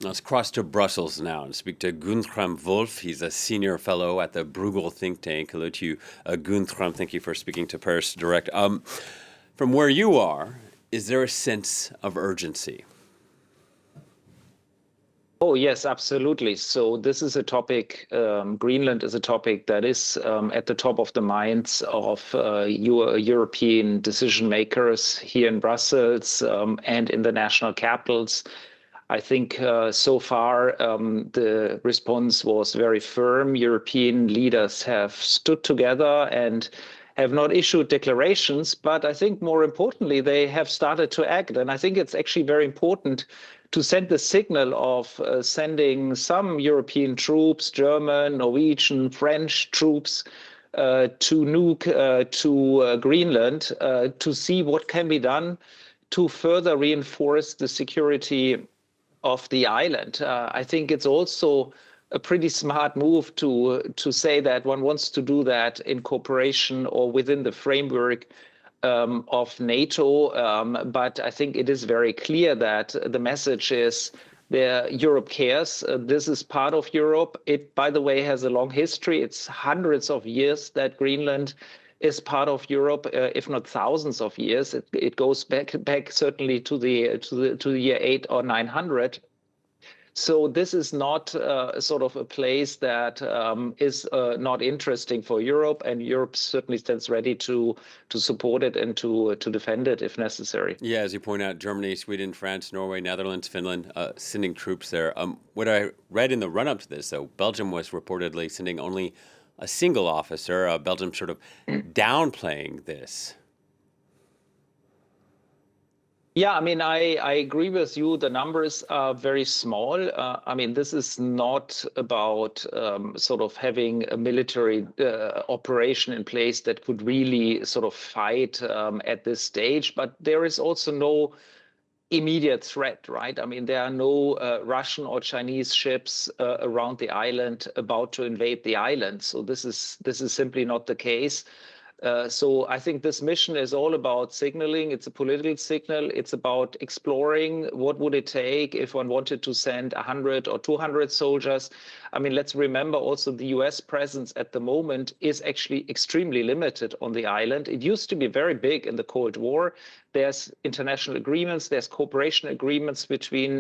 Let's cross to Brussels now and speak to Guntram Wolff. He's a senior fellow at the Bruegel think tank. Hello to you, Guntram. Thank you for speaking to Paris Direct. From where you are, is there a sense of urgency? Oh, yes, absolutely. So this is a topic, Greenland is a topic that is at the top of the minds of European decision makers here in Brussels and in the national capitals. I think so far the response was very firm. European leaders have stood together and have not issued declarations, but I think more importantly, they have started to act. And I think it's actually very important to send the signal of sending some European troops, German, Norwegian, French troops to Greenland to see what can be done to further reinforce the security of the island. I think it's also a pretty smart move to say that one wants to do that in cooperation or within the framework of NATO. But I think it is very clear that the message is there Europe cares. This is part of Europe. It, by the way, has a long history. It's hundreds of years that Greenland is part of Europe, if not thousands of years. It goes back certainly to the year 8 or 900. So this is not sort of a place that is not interesting for Europe, and Europe certainly stands ready to support it and to defend it if necessary. Yeah, as you point out, Germany, Sweden, France, Norway, Netherlands, Finland, sending troops there. What I read in the run-up to this, though, Belgium was reportedly sending only a single officer. Belgium sort of downplaying this. Yeah, I mean, I agree with you. The numbers are very small. I mean, this is not about sort of having a military operation in place that could really sort of fight at this stage. But there is also no immediate threat, right? I mean, there are no Russian or Chinese ships around the island about to invade the island. So this is simply not the case. So I think this mission is all about signaling. It's a political signal. It's about exploring what would it take if one wanted to send 100 or 200 soldiers. I mean, let's remember also the US presence at the moment is actually extremely limited on the island. It used to be very big in the Cold War. There's international agreements, there's cooperation agreements between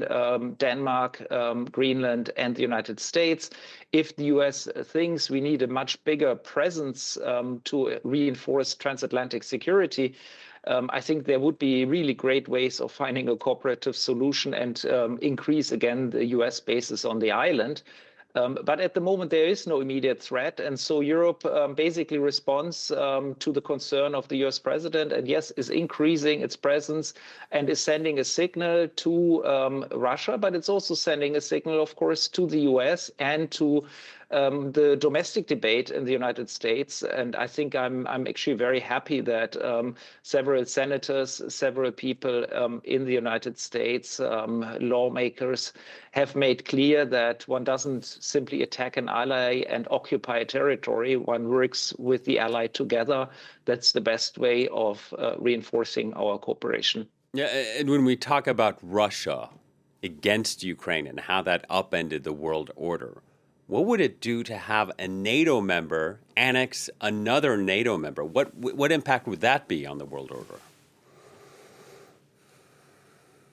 Denmark, Greenland, and the United States. If the US thinks we need a much bigger presence to reinforce transatlantic security, I think there would be really great ways of finding a cooperative solution and increase again the US bases on the island. But at the moment, there is no immediate threat. And so Europe basically responds to the concern of the US president and, yes, is increasing its presence and is sending a signal to Russia. But it's also sending a signal, of course, to the US and to the domestic debate in the United States. And I think I'm actually very happy that several senators, several people in the United States, lawmakers, have made clear that one doesn't simply attack an ally and occupy a territory. One works with the ally together. That's the best way of reinforcing our cooperation. Yeah, and when we talk about Russia against Ukraine and how that upended the world order, what would it do to have a NATO member annex another NATO member? What impact would that be on the world order?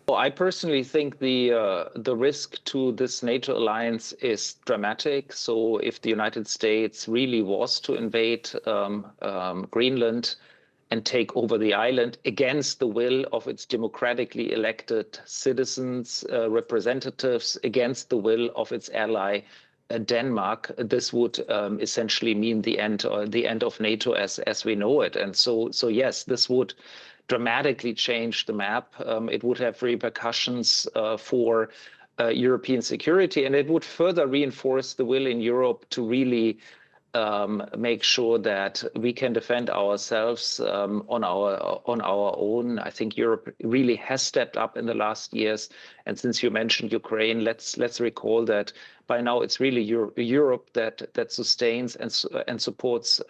Well, I personally think the risk to this NATO alliance is dramatic. So if the United States really was to invade Greenland and take over the island against the will of its democratically elected citizens, representatives, against the will of its ally, Denmark, this would essentially mean the end of NATO as we know it. And so yes, this would dramatically change the map. It would have repercussions for European security, and it would further reinforce the will in Europe to really make sure that we can defend ourselves on our own. I think Europe really has stepped up in the last years. And since you mentioned Ukraine, let's recall that by now it's really Europe that sustains and supports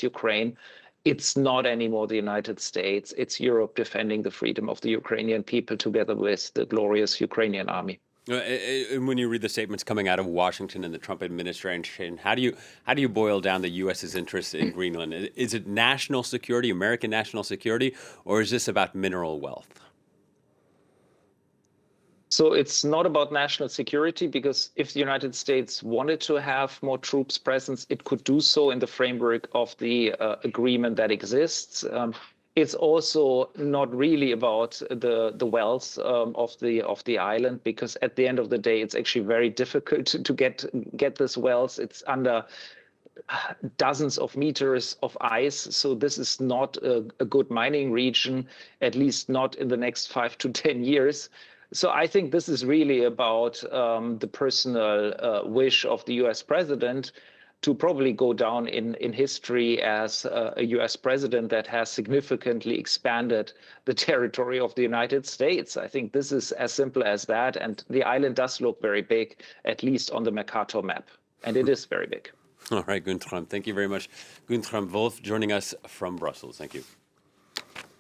Ukraine. It's not anymore the United States. It's Europe defending the freedom of the Ukrainian people together with the glorious Ukrainian army. And when you read the statements coming out of Washington and the Trump administration, how do you boil down the U.S.'s interest in Greenland? Is it national security, American national security, or is this about mineral wealth? So it's not about national security, because if the United States wanted to have more troops presence, it could do so in the framework of the agreement that exists. It's also not really about the wealth of the island, because at the end of the day, it's actually very difficult to get this wealth. It's under dozens of meters of ice. So this is not a good mining region, at least not in the next 5 to 10 years. So I think this is really about the personal wish of the US president to probably go down in history as a US president that has significantly expanded the territory of the United States. I think this is as simple as that. And the island does look very big, at least on the Mercator map. And it is very big. All right, Guntram, thank you very much. Guntram Wolff joining us from Brussels. Thank you.